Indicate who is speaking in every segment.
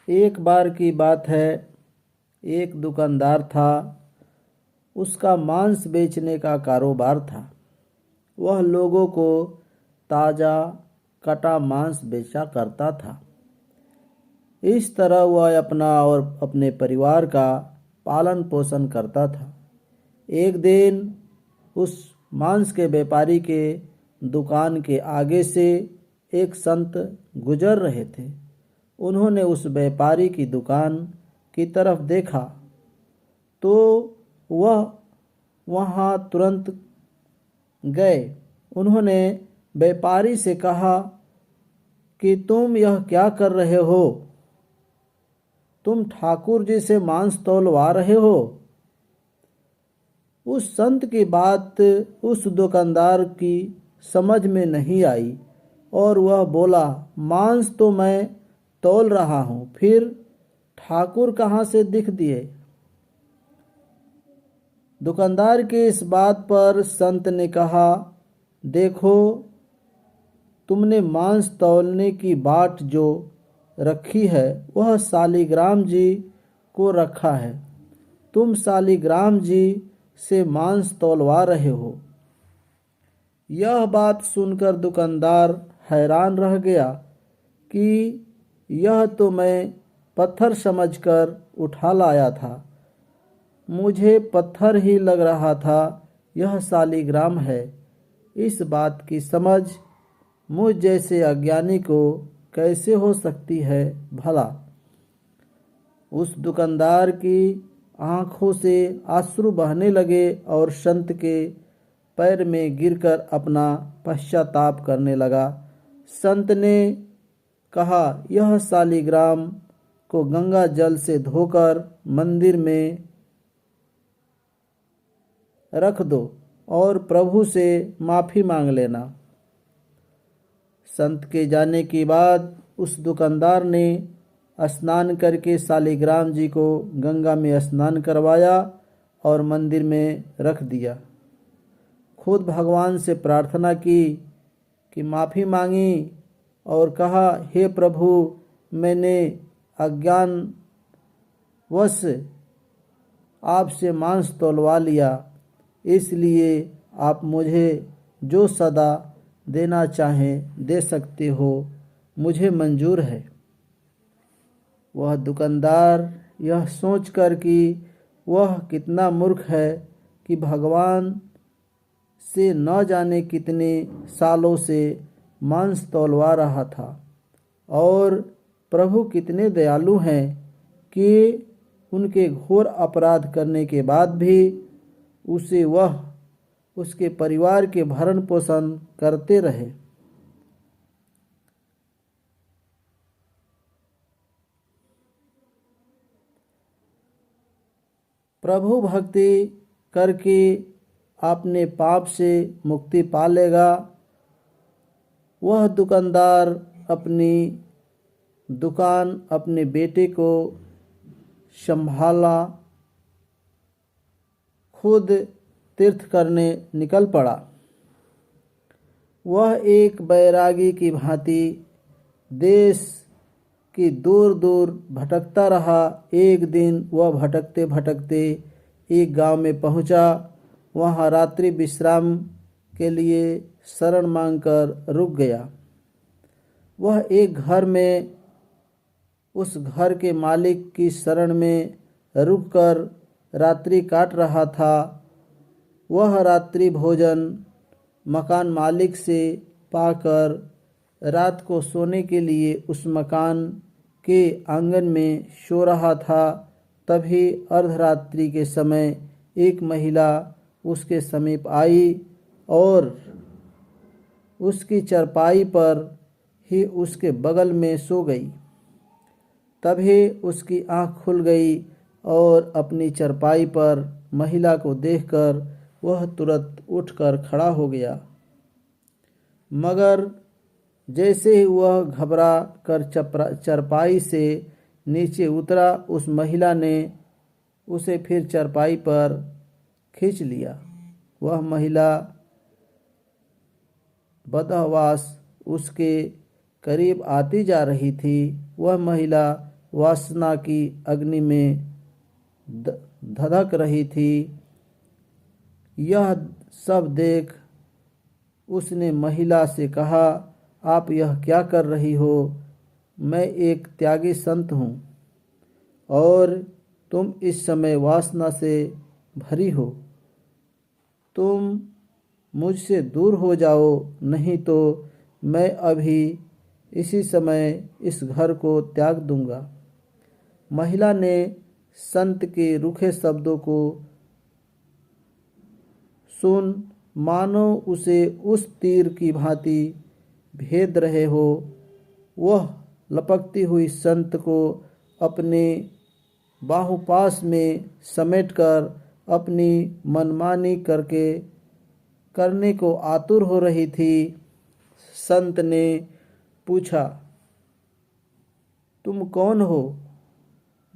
Speaker 1: एक बार की बात है, एक दुकानदार था। उसका मांस बेचने का कारोबार था। वह लोगों को ताज़ा कटा मांस बेचा करता था। इस तरह वह अपना और अपने परिवार का पालन पोषण करता था। एक दिन उस मांस के व्यापारी के दुकान के आगे से एक संत गुजर रहे थे। उन्होंने उस व्यापारी की दुकान की तरफ देखा तो वह वहां तुरंत गए। उन्होंने व्यापारी से कहा कि तुम यह क्या कर रहे हो? तुम ठाकुर जी से मांस तौलवा रहे हो? उस संत की बात उस दुकानदार की समझ में नहीं आई और वह बोला, मांस तो मैं तौल रहा हूँ, फिर ठाकुर कहाँ से दिख दिए? दुकानदार की इस बात पर संत ने कहा, देखो, तुमने मांस तौलने की बाट जो रखी है वह शालिग्राम जी को रखा है। तुम शालिग्राम जी से मांस तौलवा रहे हो। यह बात सुनकर दुकानदार हैरान रह गया कि यह तो मैं पत्थर समझकर उठा लाया था। मुझे पत्थर ही लग रहा था, यह शालिग्राम है। इस बात की समझ मुझ जैसे अज्ञानी को कैसे हो सकती है भला? उस दुकानदार की आंखों से आंसू बहने लगे और संत के पैर में गिरकर अपना पश्चाताप करने लगा। संत ने कहा, यह शालिग्राम को गंगा जल से धोकर मंदिर में रख दो और प्रभु से माफ़ी मांग लेना। संत के जाने के बाद उस दुकानदार ने स्नान करके शालिग्राम जी को गंगा में स्नान करवाया और मंदिर में रख दिया। खुद भगवान से प्रार्थना की कि माफ़ी मांगी और कहा, हे प्रभु, मैंने अज्ञानवश आपसे मांस तौलवा लिया, इसलिए आप मुझे जो सदा देना चाहें दे सकते हो, मुझे मंजूर है। वह दुकानदार यह सोचकर कि वह कितना मूर्ख है कि भगवान से न जाने कितने सालों से मांस तौलवा रहा था और प्रभु कितने दयालु हैं कि उनके घोर अपराध करने के बाद भी उसे वह उसके परिवार के भरण पोषण करते रहे। प्रभु भक्ति करके अपने पाप से मुक्ति पा लेगा। वह दुकानदार अपनी दुकान अपने बेटे को संभाला, खुद तीर्थ करने निकल पड़ा। वह एक बैरागी की भांति देश की दूर दूर भटकता रहा। एक दिन वह भटकते भटकते एक गांव में पहुंचा। वहां रात्रि विश्राम के लिए शरण मांगकर रुक गया। वह एक घर में उस घर के मालिक की शरण में रुककर रात्रि काट रहा था। वह रात्रि भोजन मकान मालिक से पाकर रात को सोने के लिए उस मकान के आंगन में सो रहा था। तभी अर्धरात्रि के समय एक महिला उसके समीप आई और उसकी चारपाई पर ही उसके बगल में सो गई। तभी उसकी आंख खुल गई और अपनी चारपाई पर महिला को देखकर वह तुरंत उठकर खड़ा हो गया। मगर जैसे ही वह घबरा कर चारपाई से नीचे उतरा, उस महिला ने उसे फिर चारपाई पर खींच लिया। वह महिला बदहवास उसके करीब आती जा रही थी। वह महिला वासना की अग्नि में धधक रही थी। यह सब देख उसने महिला से कहा, आप यह क्या कर रही हो? मैं एक त्यागी संत हूँ और तुम इस समय वासना से भरी हो। तुम मुझसे दूर हो जाओ, नहीं तो मैं अभी इसी समय इस घर को त्याग दूंगा। महिला ने संत के रूखे शब्दों को सुन मानो उसे उस तीर की भांति भेद रहे हो। वह लपकती हुई संत को अपने बाहुपाश में समेटकर अपनी मनमानी करने को आतुर हो रही थी। संत ने पूछा, तुम कौन हो?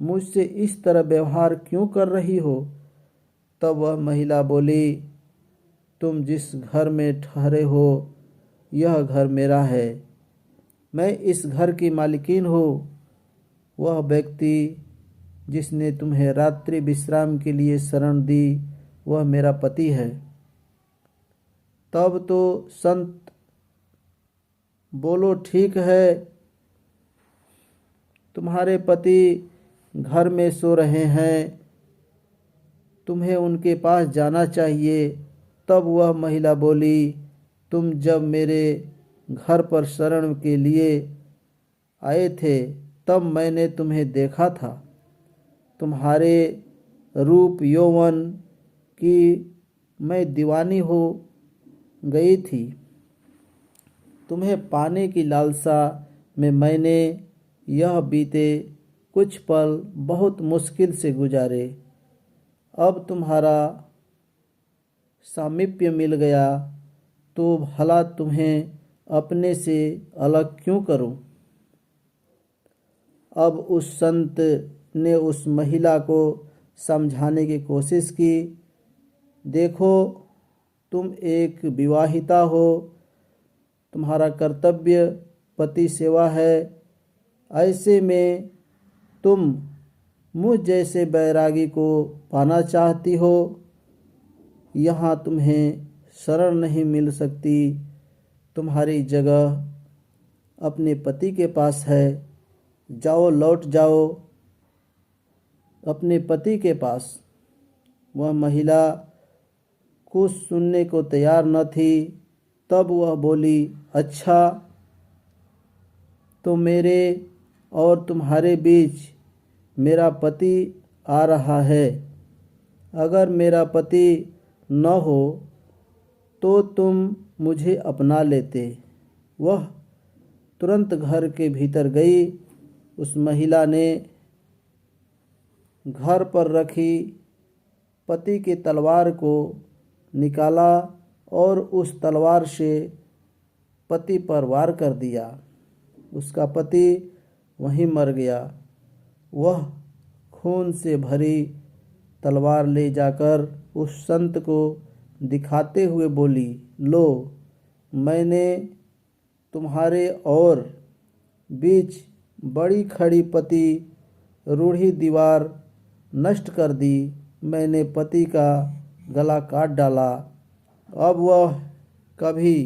Speaker 1: मुझसे इस तरह व्यवहार क्यों कर रही हो? तब वह महिला बोली, तुम जिस घर में ठहरे हो यह घर मेरा है, मैं इस घर की मालिकिन हूँ। वह व्यक्ति जिसने तुम्हें रात्रि विश्राम के लिए शरण दी वह मेरा पति है। तब तो संत बोलो, ठीक है, तुम्हारे पति घर में सो रहे हैं, तुम्हें उनके पास जाना चाहिए। तब वह महिला बोली, तुम जब मेरे घर पर शरण के लिए आए थे तब मैंने तुम्हें देखा था। तुम्हारे रूप यौवन की मैं दीवानी हो गई थी। तुम्हें पाने की लालसा में मैंने यह बीते कुछ पल बहुत मुश्किल से गुजारे। अब तुम्हारा सामीप्य मिल गया तो भला तुम्हें अपने से अलग क्यों करूं? अब उस संत ने उस महिला को समझाने की कोशिश की। देखो, तुम एक विवाहिता हो, तुम्हारा कर्तव्य पति सेवा है। ऐसे में तुम मुझ जैसे बैरागी को पाना चाहती हो। यहाँ तुम्हें शरण नहीं मिल सकती। तुम्हारी जगह अपने पति के पास है। जाओ, लौट जाओ अपने पति के पास। वह महिला कुछ सुनने को तैयार न थी। तब वह बोली, अच्छा, तो मेरे और तुम्हारे बीच मेरा पति आ रहा है। अगर मेरा पति न हो तो तुम मुझे अपना लेते। वह तुरंत घर के भीतर गई। उस महिला ने घर पर रखी पति की तलवार को निकाला और उस तलवार से पति पर वार कर दिया। उसका पति वहीं मर गया। वह खून से भरी तलवार ले जाकर उस संत को दिखाते हुए बोली, लो, मैंने तुम्हारे और बीच बड़ी खड़ी पति रूढ़ी दीवार नष्ट कर दी। मैंने पति का गला काट डाला। अब वह कभी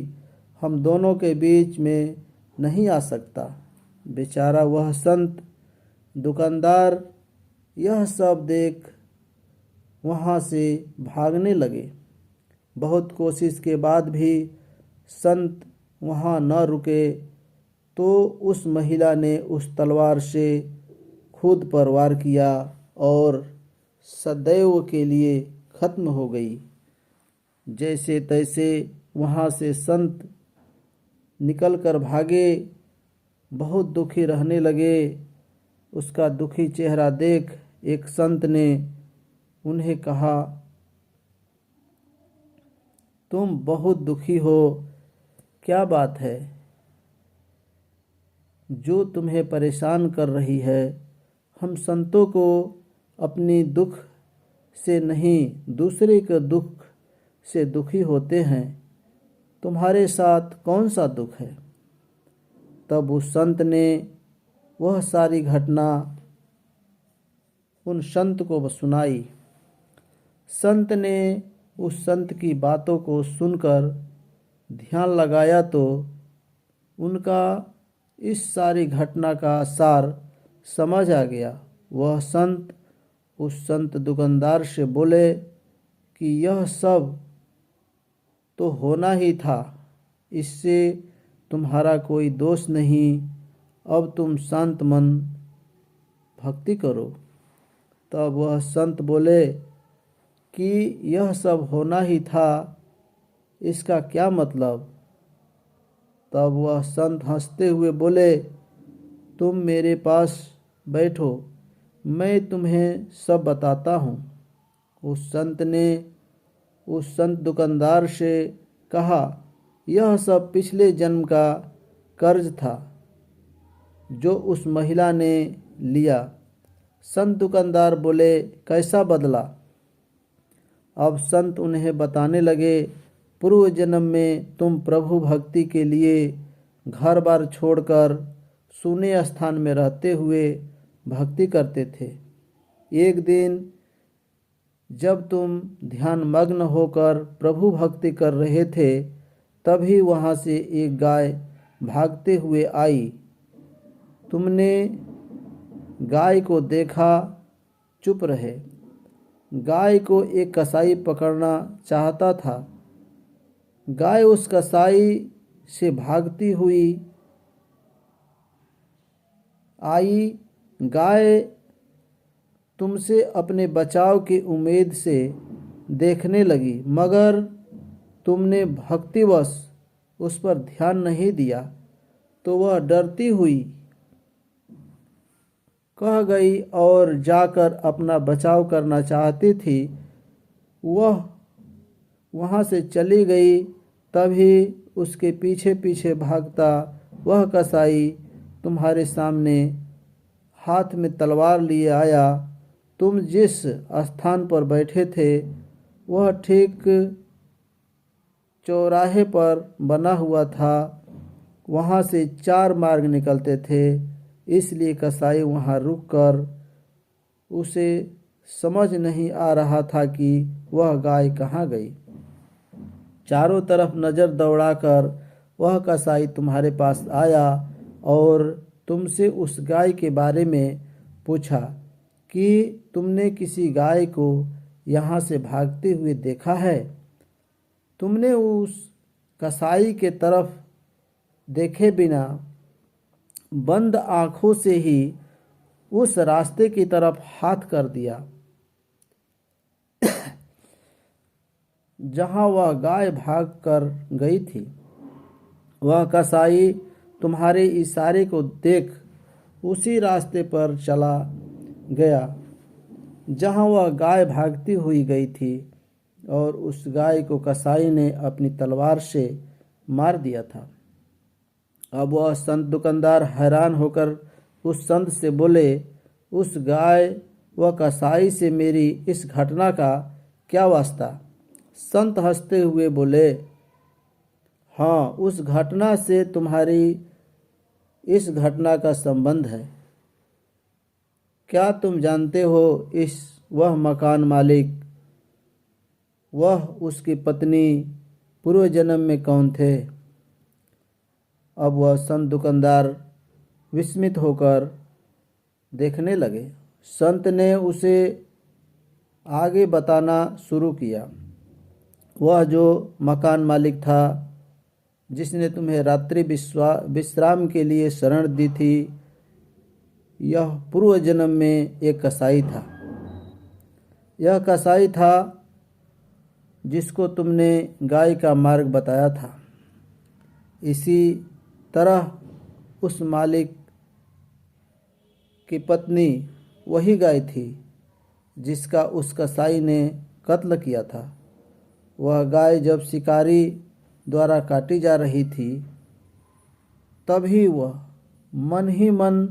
Speaker 1: हम दोनों के बीच में नहीं आ सकता। बेचारा वह संत दुकानदार यह सब देख वहाँ से भागने लगे। बहुत कोशिश के बाद भी संत वहाँ न रुके तो उस महिला ने उस तलवार से खुद पर वार किया और सदैव के लिए खत्म हो गई। जैसे तैसे वहाँ से संत निकल कर भागे। बहुत दुखी रहने लगे। उसका दुखी चेहरा देख एक संत ने उन्हें कहा, तुम बहुत दुखी हो, क्या बात है जो तुम्हें परेशान कर रही है? हम संतों को अपनी दुख से नहीं दूसरे के दुख से दुखी होते हैं। तुम्हारे साथ कौन सा दुख है? तब उस संत ने वह सारी घटना उन संत को सुनाई। संत ने उस संत की बातों को सुनकर ध्यान लगाया तो उनका इस सारी घटना का सार समझ आ गया। वह संत उस संत दुकानदार से बोले कि यह सब तो होना ही था, इससे तुम्हारा कोई दोष नहीं, अब तुम शांत मन भक्ति करो। तब वह संत बोले कि यह सब होना ही था, इसका क्या मतलब? तब वह संत हंसते हुए बोले, तुम मेरे पास बैठो, मैं तुम्हें सब बताता हूँ। उस संत ने उस संत दुकानदार से कहा, यह सब पिछले जन्म का कर्ज था जो उस महिला ने लिया। संत दुकानदार बोले, कैसा बदला? अब संत उन्हें बताने लगे, पूर्व जन्म में तुम प्रभु भक्ति के लिए घर बार छोड़कर शून्य स्थान में रहते हुए भक्ति करते थे। एक दिन जब तुम ध्यान मग्न होकर प्रभु भक्ति कर रहे थे, तभी वहाँ से एक गाय भागते हुए आई। तुमने गाय को देखा, चुप रहे। गाय को एक कसाई पकड़ना चाहता था। गाय उस कसाई से भागती हुई आई। गाय तुमसे अपने बचाव की उम्मीद से देखने लगी, मगर तुमने भक्तिवश उस पर ध्यान नहीं दिया तो वह डरती हुई कह गई और जाकर अपना बचाव करना चाहती थी। वह वहाँ से चली गई। तभी उसके पीछे पीछे भागता वह कसाई तुम्हारे सामने हाथ में तलवार लिए आया। तुम जिस स्थान पर बैठे थे वह ठीक चौराहे पर बना हुआ था। वहाँ से 4 मार्ग निकलते थे, इसलिए कसाई वहाँ रुककर उसे समझ नहीं आ रहा था कि वह गाय कहाँ गई। चारों तरफ नज़र दौड़ाकर वह कसाई तुम्हारे पास आया और तुमसे उस गाय के बारे में पूछा कि तुमने किसी गाय को यहाँ से भागते हुए देखा है। तुमने उस कसाई के तरफ देखे बिना बंद आँखों से ही उस रास्ते की तरफ हाथ कर दिया जहाँ वह गाय भाग कर गई थी। वह कसाई तुम्हारे इशारे को देख उसी रास्ते पर चला गया जहाँ वह गाय भागती हुई गई थी और उस गाय को कसाई ने अपनी तलवार से मार दिया था। अब वह संत दुकानदार हैरान होकर उस संत से बोले, उस गाय व कसाई से मेरी इस घटना का क्या वास्ता? संत हंसते हुए बोले, हाँ, उस घटना से तुम्हारी इस घटना का संबंध है। क्या तुम जानते हो वह मकान मालिक, वह उसकी पत्नी पूर्व जन्म में कौन थे? अब वह संत दुकानदार विस्मित होकर देखने लगे। संत ने उसे आगे बताना शुरू किया। वह जो मकान मालिक था जिसने तुम्हें रात्रि विश्राम के लिए शरण दी थी, यह पूर्व जन्म में एक कसाई था। यह कसाई था जिसको तुमने गाय का मार्ग बताया था। इसी तरह उस मालिक की पत्नी वही गाय थी जिसका उस कसाई ने कत्ल किया था। वह गाय जब शिकारी द्वारा काटी जा रही थी, तभी वह मन ही मन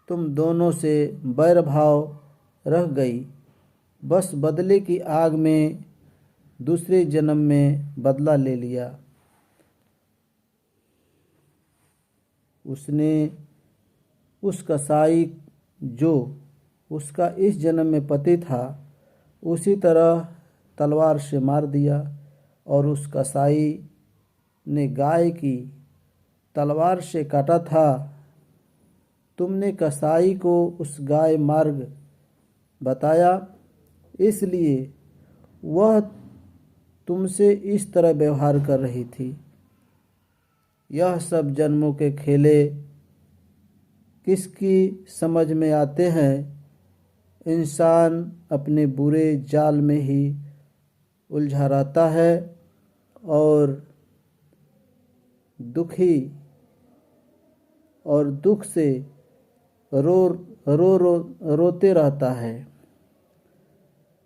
Speaker 1: तुम दोनों से बैर भाव रह गई। बस बदले की आग में दूसरे जन्म में बदला ले लिया। उसने उस कसाई जो उसका इस जन्म में पति था, उसी तरह तलवार से मार दिया। और उस कसाई ने गाय की तलवार से काटा था। तुमने कसाई को उस गाय मार्ग बताया, इसलिए वह तुमसे इस तरह व्यवहार कर रही थी। यह सब जन्मों के खेले किसकी समझ में आते हैं? इंसान अपने बुरे जाल में ही उलझा रहता है और दुखी और दुख से रोते रहता है।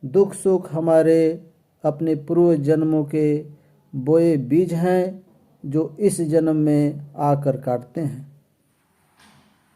Speaker 1: दुख सुख हमारे अपने पूर्व जन्मों के बोए बीज हैं जो इस जन्म में आकर काटते हैं।